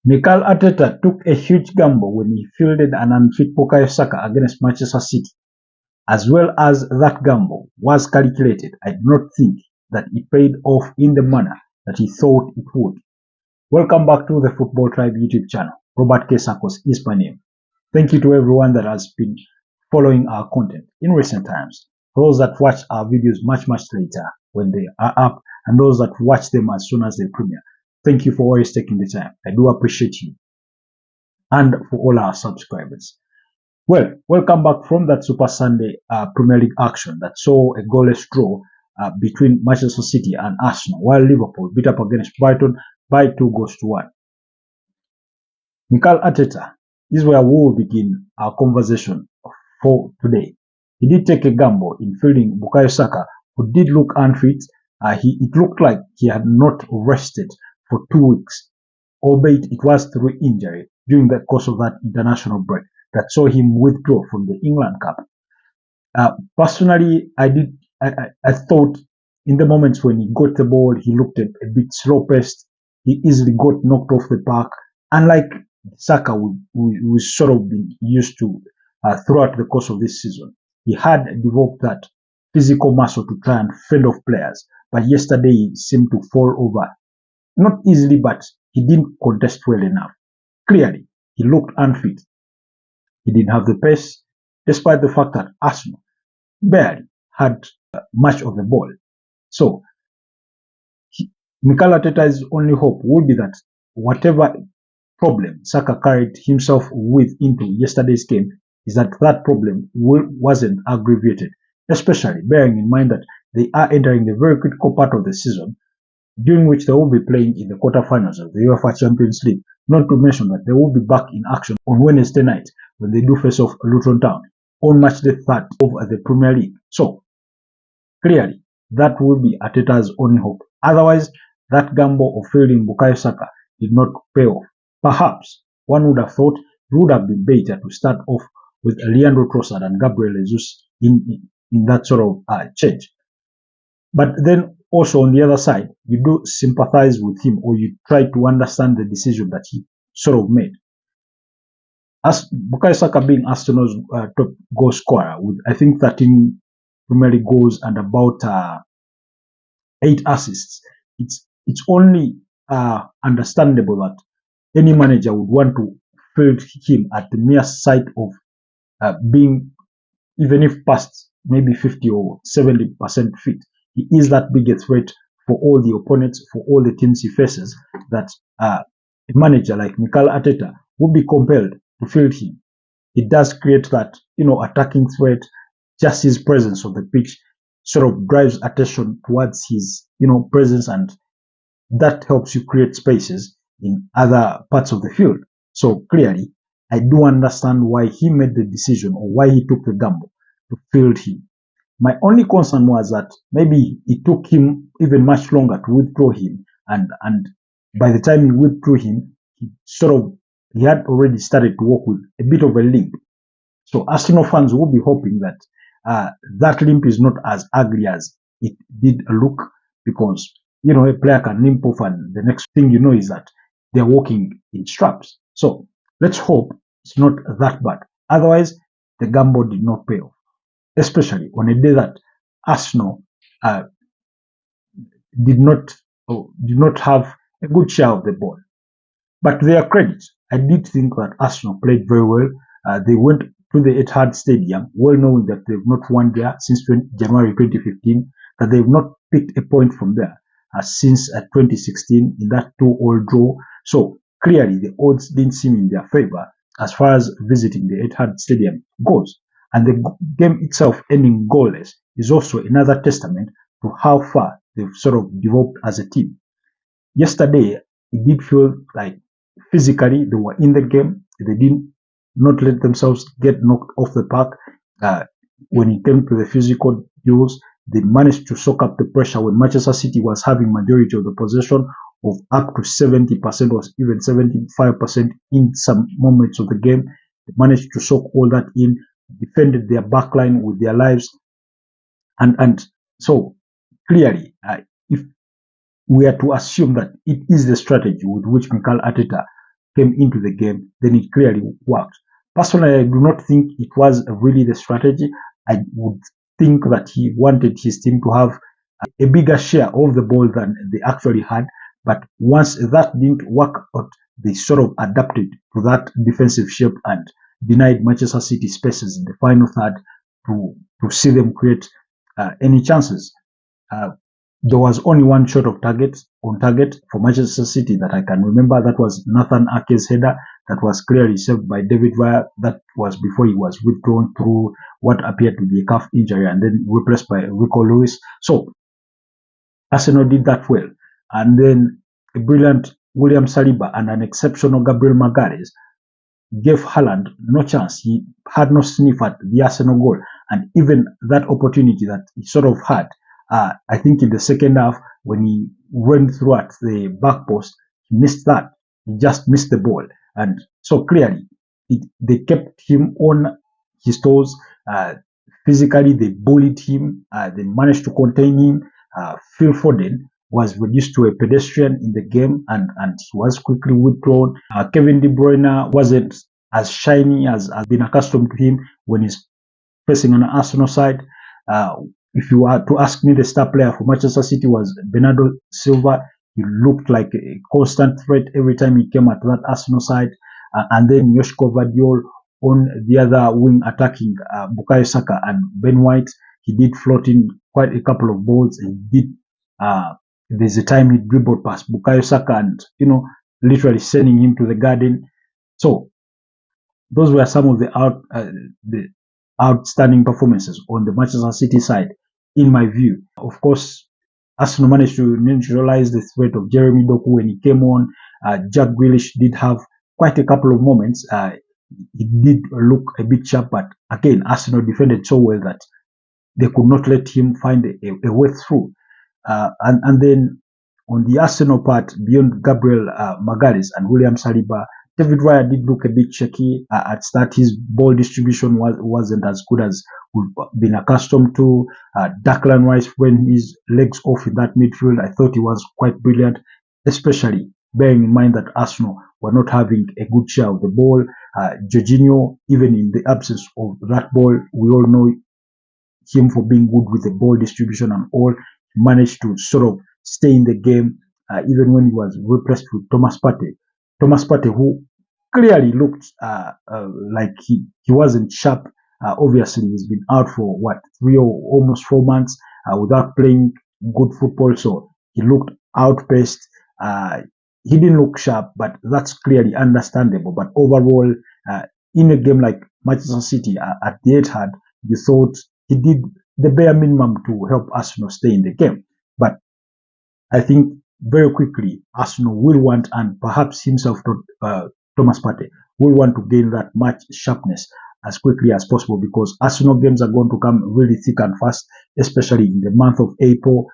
Mikel Arteta took a huge gamble when he fielded an unfit Bukayo Saka against Manchester City. As well as that gamble was calculated, I do not think that it paid off in the manner that he thought it would. Welcome back to the Football Tribe YouTube channel. Robert K. Sakos is my name. Thank you to everyone that has been following our content in recent times. Those that watch our videos much later when they are up, and those that watch them as soon as they premiere. Thank you for always taking the time. I do appreciate you. And for all our subscribers. Well, welcome back from that Super Sunday Premier League action that saw a goalless draw between Manchester City and Arsenal, while Liverpool beat up against Brighton by 2-1. Mikel Arteta is where we will begin our conversation for today. He did take a gamble in fielding Bukayo Saka, who did look unfit. It looked like he had not rested for 2 weeks, albeit it was through injury during the course of that international break that saw him withdraw from the England Cup. Personally, I thought in the moments when he got the ball, he looked a bit slow-paced. He easily got knocked off the park, unlike Saka, we sort of been used to throughout the course of this season. He had developed that physical muscle to try and fend off players, but yesterday he seemed to fall over. Not easily, but he didn't contest well enough. Clearly, he looked unfit. He didn't have the pace, despite the fact that Arsenal barely had much of the ball. So, Mikel Arteta's only hope would be that whatever problem Saka carried himself with into yesterday's game is that problem wasn't aggravated, especially bearing in mind that they are entering a very critical part of the season, during which they will be playing in the quarterfinals of the UEFA Champions League, not to mention that they will be back in action on Wednesday night when they do face off Luton Town on match day 3rd of the Premier League. So, clearly, that will be Arteta's only hope. Otherwise, that gamble of fielding Bukayo Saka did not pay off. Perhaps one would have thought it would have been better to start off with Leandro Trossard and Gabriel Jesus in that sort of change. But then also on the other side, you do sympathize with him, or you try to understand the decision that he sort of made. As Bukayo Saka being Arsenal's top goal scorer with, I think, 13 Premier League goals and about 8 assists, it's only understandable that any manager would want to field him at the mere sight of being, even if past maybe 50 or 70% fit. He is that big a threat for all the opponents, for all the teams he faces, that a manager like Mikel Arteta would be compelled to field him. It does create that, attacking threat. Just his presence on the pitch sort of drives attention towards his, presence, and that helps you create spaces in other parts of the field. So clearly, I do understand why he made the decision, or why he took the gamble to field him. My only concern was that maybe it took him even much longer to withdraw him, and by the time he withdrew him, he had already started to walk with a bit of a limp. So Arsenal fans will be hoping that that limp is not as ugly as it did look, because a player can limp off and the next thing you know is that they're walking in straps. So let's hope it's not that bad. Otherwise, the gamble did not pay off, especially on a day that Arsenal did not have a good share of the ball. But to their credit, I did think that Arsenal played very well. They went to the Etihad Stadium, well knowing that they've not won there since January 2015, that they've not picked a point from there since 2016 in that 2-2 draw. So clearly the odds didn't seem in their favor as far as visiting the Etihad Stadium goes. And the game itself ending goalless is also another testament to how far they've sort of developed as a team. Yesterday, it did feel like physically they were in the game. They did not let themselves get knocked off the park. When it came to the physical duels, they managed to soak up the pressure when Manchester City was having majority of the possession of up to 70% or even 75% in some moments of the game. They managed to soak all that in, defended their backline with their lives. And so clearly, if we are to assume that it is the strategy with which Mikel Arteta came into the game, then it clearly worked. Personally, I do not think it was really the strategy. I would think that he wanted his team to have a bigger share of the ball than they actually had. But once that didn't work out, they sort of adapted to that defensive shape and denied Manchester City spaces in the final third to see them create any chances. Uh, there was only one shot on target for Manchester City that I can remember. That was Nathan Ake's header that was clearly saved by David Raya. That was before he was withdrawn through what appeared to be a calf injury and then replaced by Rico Lewis. So Arsenal did that well. And then a brilliant William Saliba and an exceptional Gabriel Magalhaes gave Haaland no chance. He had no sniff at the Arsenal goal. And even that opportunity that he sort of had, I think in the second half, when he ran through at the back post, he missed that. He just missed the ball. And so clearly, they kept him on his toes. Physically, they bullied him. They managed to contain him. Phil Foden was reduced to a pedestrian in the game and he was quickly withdrawn. Kevin De Bruyne wasn't as shiny as I've been accustomed to him when he's facing on the Arsenal side. If you were to ask me, the star player for Manchester City was Bernardo Silva. He looked like a constant threat every time he came at that Arsenal side. And then Joshko Gvardiol on the other wing attacking Bukayo Saka and Ben White. He did float in quite a couple of balls and did there's a time he dribbled past Bukayo Saka and literally sending him to the garden. So those were some of the outstanding performances on the Manchester City side, in my view. Of course, Arsenal managed to neutralize the threat of Jeremy Doku when he came on. Jack Grealish did have quite a couple of moments. He did look a bit sharp, but again, Arsenal defended so well that they could not let him find a way through. And then on the Arsenal part, beyond Gabriel Magalhaes and William Saliba, David Raya did look a bit shaky at start. His ball distribution wasn't as good as we've been accustomed to. Declan Rice, when his legs off in that midfield, I thought he was quite brilliant, especially bearing in mind that Arsenal were not having a good share of the ball. Jorginho, even in the absence of that ball, we all know him for being good with the ball distribution and all. He managed to sort of stay in the game, even when he was replaced with Thomas Partey. Thomas Partey, who clearly looked like he wasn't sharp. Obviously, he's been out for 3 or almost 4 months without playing good football, so he looked outpaced. He didn't look sharp, but that's clearly understandable. But overall, in a game like Manchester City at the Etihad, you thought he did the bare minimum to help Arsenal stay in the game. But I think very quickly, Arsenal will want, and perhaps himself, Thomas Partey, will want to gain that much sharpness as quickly as possible, because Arsenal games are going to come really thick and fast, especially in the month of April,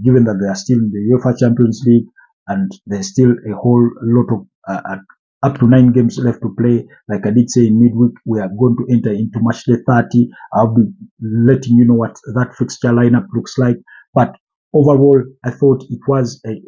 given that they are still in the UEFA Champions League and there's still a whole lot of up to 9 games left to play. Like I did say in midweek, we are going to enter into match day 30. I'll be letting you know what that fixture lineup looks like. But overall, I thought it was a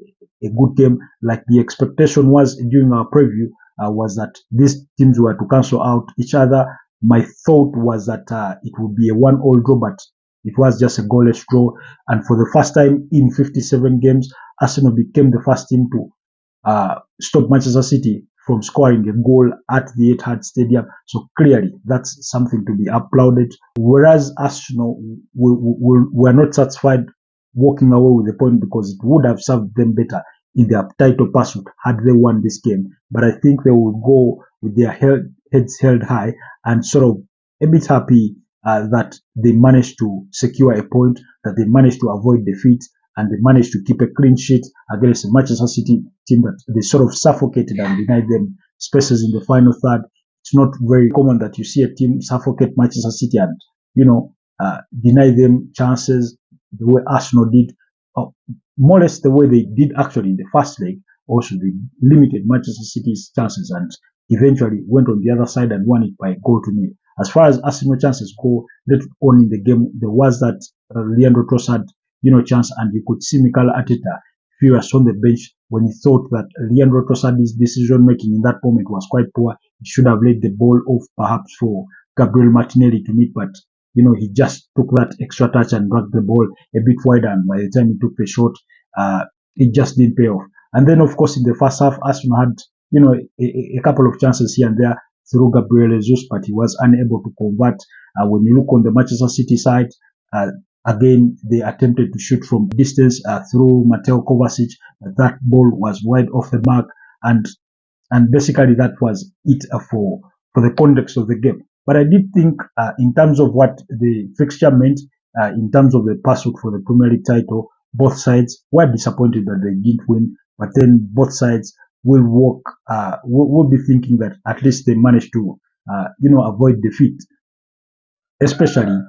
good game. Like the expectation was during our preview, was that these teams were to cancel out each other. My thought was that it would be a 1-1 draw, but it was just a goalless draw. And for the first time in 57 games, Arsenal became the first team to stop Manchester City from scoring a goal at the Etihad Stadium. So clearly, that's something to be applauded. Whereas Arsenal were not satisfied walking away with the point, because it would have served them better in their title pursuit had they won this game. But I think they will go with their heads held high and sort of a bit happy that they managed to secure a point, that they managed to avoid defeat, and they managed to keep a clean sheet against the Manchester City team that they sort of suffocated and denied them spaces in the final third. It's not very common that you see a team suffocate Manchester City and, deny them chances the way Arsenal did, more or less the way they did actually in the first leg. Also, they limited Manchester City's chances and eventually went on the other side and won it by a goal to nil. As far as Arsenal chances go, later on in the game, there was that Leandro Trossard chance, and you could see Mikel Arteta furious on the bench when he thought that Leandro Trossard's decision making in that moment was quite poor. He should have laid the ball off perhaps for Gabriel Martinelli to meet, but he just took that extra touch and dragged the ball a bit wider, and by the time he took the shot, it just didn't pay off. And then, of course, in the first half, Arsenal had, a couple of chances here and there through Gabriel Jesus, but he was unable to convert. When you look on the Manchester City side, again, they attempted to shoot from distance through Mateo Kovacic. That ball was wide off the mark, and basically that was it for the context of the game. But I did think, in terms of what the fixture meant, in terms of the pursuit for the Premier League title, both sides were disappointed that they didn't win. But then both sides will be thinking that at least they managed to, avoid defeat, especially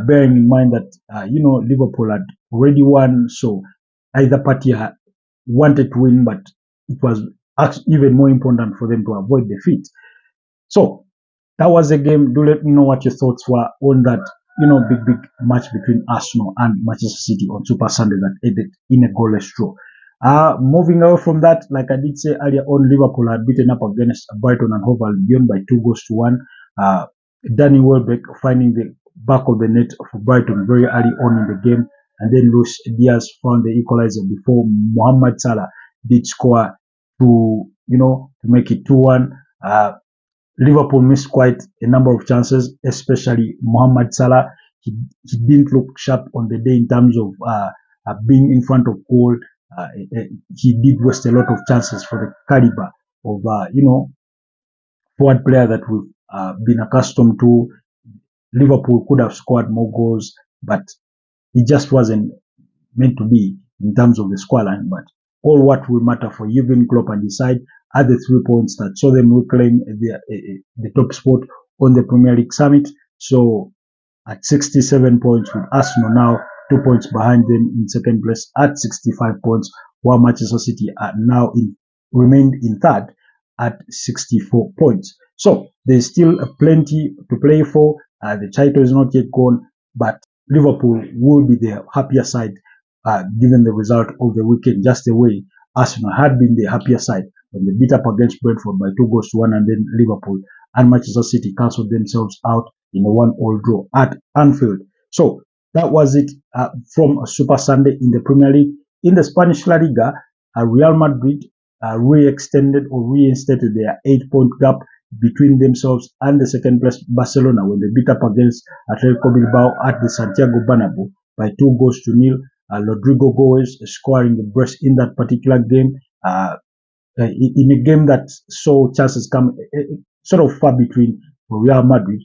bearing in mind that, Liverpool had already won, so either party wanted to win, but it was even more important for them to avoid defeat. So that was the game. Do let me know what your thoughts were on that, big match between Arsenal and Manchester City on Super Sunday that ended in a goalless draw. Moving away from that, like I did say earlier on, Liverpool had beaten up against Brighton and Hove Albion by 2-1. Danny Welbeck finding the back of the net for Brighton very early on in the game, and then Luis Diaz found the equalizer before Mohamed Salah did score to make it 2-1. Liverpool missed quite a number of chances, especially Mohamed Salah. He didn't look sharp on the day in terms of being in front of goal. He did waste a lot of chances for the caliber of forward player that we've been accustomed to. Liverpool could have scored more goals, but it just wasn't meant to be in terms of the scoreline. But all what will matter for Jurgen Klopp and his side are the 3 points that saw them reclaim the top spot on the Premier League summit. So at 67 points, with Arsenal now 2 points behind them in second place at 65 points, while Manchester City are now remained in third at 64 points. So there's still plenty to play for. The title is not yet gone, but Liverpool will be the happier side given the result of the weekend, just the way Arsenal had been the happier side when they beat up against Brentford by 2-1, and then Liverpool and Manchester City cancelled themselves out in a 1-1 draw at Anfield. So that was it from Super Sunday in the Premier League. In the Spanish La Liga, Real Madrid re-extended or reinstated their 8-point gap between themselves and the second place Barcelona when they beat up against Atletico Bilbao at the Santiago Bernabeu by 2-0. Rodrigo Goes scoring the brace in that particular game, in a game that saw chances come sort of far between for Real Madrid.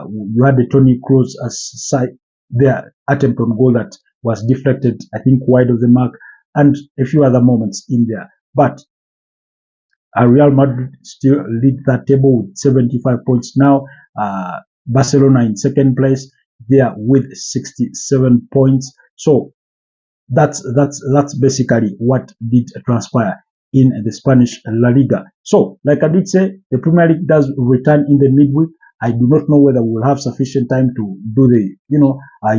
You had the Toni Kroos side there attempt on goal that was deflected, I think, wide of the mark, and a few other moments in there. But Real Madrid still lead that table with 75 points now. Barcelona in second place there with 67 points. So that's basically what did transpire in the Spanish La Liga. So, like I did say, the Premier League does return in the midweek. I do not know whether we will have sufficient time to do the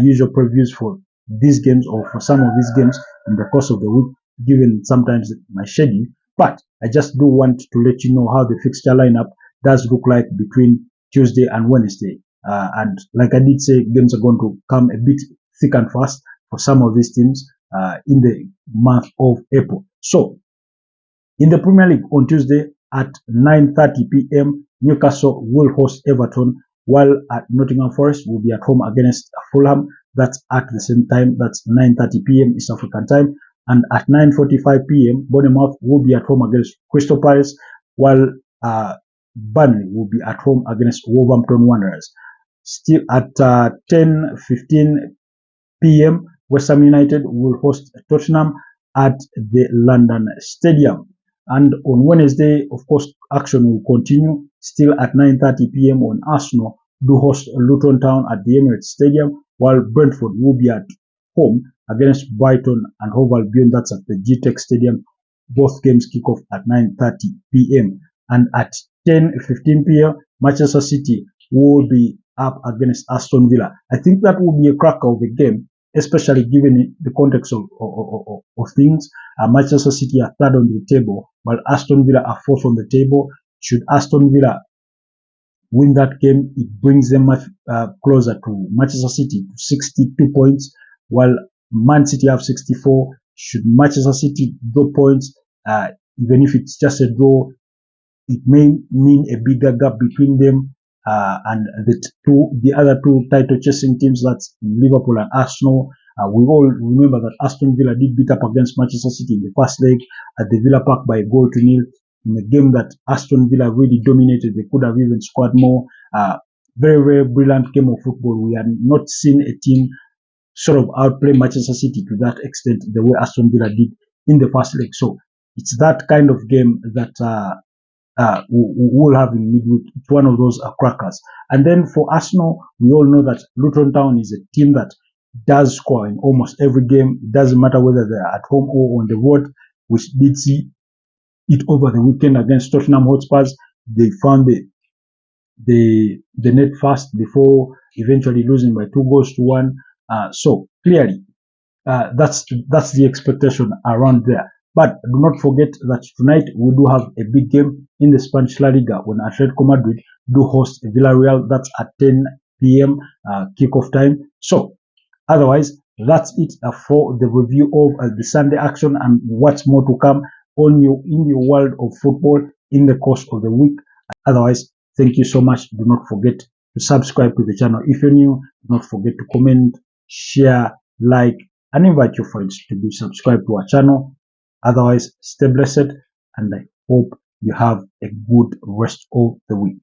usual previews for these games or for some of these games in the course of the week, given sometimes my schedule. But I just do want to let you know how the fixture lineup does look like between Tuesday and Wednesday. And like I did say, games are going to come a bit thick and fast for some of these teams in the month of April. So, in the Premier League on Tuesday at 9:30 p.m., Newcastle will host Everton, while at Nottingham Forest will be at home against Fulham. That's at the same time. That's 9:30 p.m. East African time. And at 9:45 p.m., Bournemouth will be at home against Crystal Palace, while Burnley will be at home against Wolverhampton Wanderers. Still at 10:15 p.m., West Ham United will host Tottenham at the London Stadium. And on Wednesday, of course, action will continue. Still at 9:30 p.m. on Arsenal do host Luton Town at the Emirates Stadium, while Brentford will be at home against Brighton and Hove Albion. That's at the GTEC Stadium. Both games kick off at 9:30 p.m. And at 10:15 p.m., Manchester City will be up against Aston Villa. I think that will be a cracker of a game. especially given the context of things. Manchester City are third on the table, while Aston Villa are fourth on the table. Should Aston Villa win that game, it brings them much closer to Manchester City to 62 points, while Man City have 64. Should Manchester City draw points, even if it's just a draw, it may mean a bigger gap between them and the other two title chasing teams, that's Liverpool and Arsenal. We all remember that Aston Villa did beat up against Manchester City in the first leg at the Villa Park by a goal to nil, in a game that Aston Villa really dominated. They could have even scored more. Very, very brilliant game of football. We have not seen a team sort of outplay Manchester City to that extent, the way Aston Villa did in the first leg. So it's that kind of game that we'll have in midweek. It's one of those crackers. And then for Arsenal, we all know that Luton Town is a team that does score in almost every game. It doesn't matter whether they're at home or on the road, which did see it over the weekend against Tottenham Hotspurs. They found the net first before eventually losing by 2-1. So clearly, that's the expectation around there. But do not forget that tonight we do have a big game in the Spanish La Liga when Atletico Madrid do host Villarreal. That's at 10 p.m. Kickoff time. So otherwise, that's it for the review of the Sunday action and what's more to come in the world of football in the course of the week. Otherwise, thank you so much. Do not forget to subscribe to the channel if you're new. Do not forget to comment, share, like, and invite your friends to be subscribed to our channel. Otherwise, stay blessed, and I hope you have a good rest of the week.